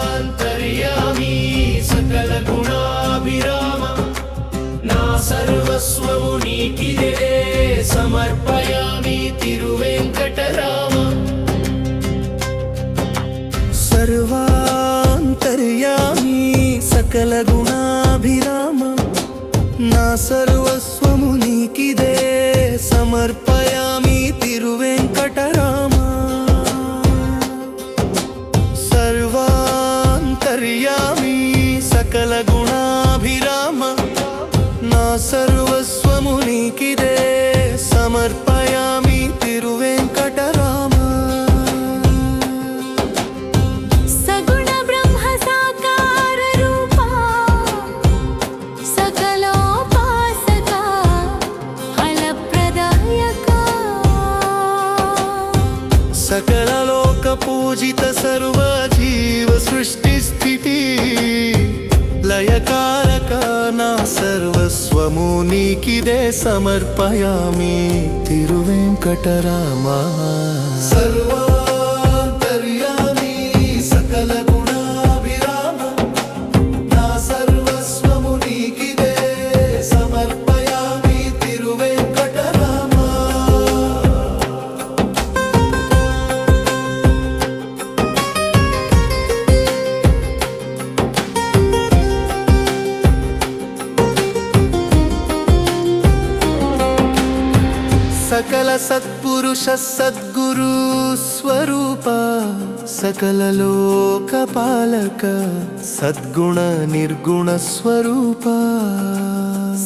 సర్వాంతర్యామి సకల గుణాభిరామ నా సర్వస్వము నీకిదే సమర్పయామి తిరువెంకటరామ సర్వాంతర్యామి సకల గుణాభిరామ నా సర్వస్వము నీకిదే సమర్పయామి తిరువెంకటరామ సర్వాంతర్యామి సకల గుణాభిరామ నా సర్వస్వము నీకిదే సమర్పయామి తిరువెంకటరామ సగుణ బ్రహ్మ సాకార రూపా సకలోపాసక ఫలప్రదాయక సకల లోక పూజిత సర్వ జీవ సృష్టి స్థితి లయకారక నా సర్వస్వము నీకిదే సమర్పయామి తిరువెంకటరామ సర్వాంతర్యామి సకల గుణాభిరామ నా సర్వస్వము నీకిదే సమర్పయామి తిరువెంకటరామ సకల సత్పురుష సద్గురు స్వరూప సకల లోక పాలక సద్గుణ నిర్గుణ స్వరూప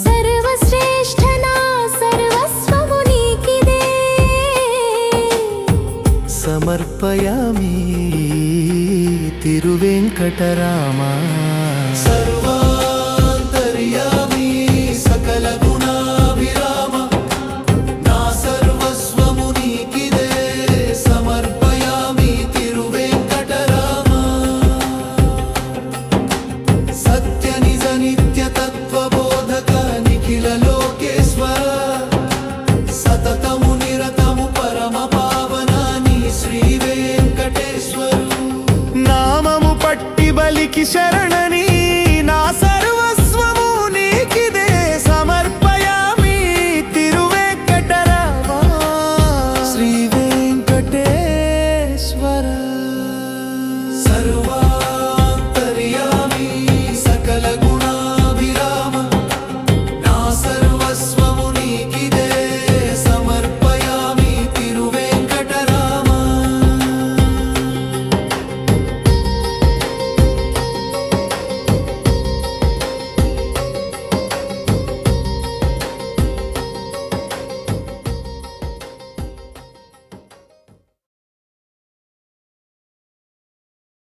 సర్వశ్రేష్ఠ నా సర్వస్వము నీకిదే సమర్పయామి తిరువెంకటరామ సర్వాంతర్యామి సకల గుణాభిరామ నా సర్వస్వము నీకిదే సమర్పయామి తిరువెంకటరామ సత్య నిజ నిత్య తత్వబోధక నిఖిల లోకేశ్వర సతతము నిరతము పరమ పావనాని శ్రీ వెంకటేశ్వరు నామము పట్టి బలికి శరణని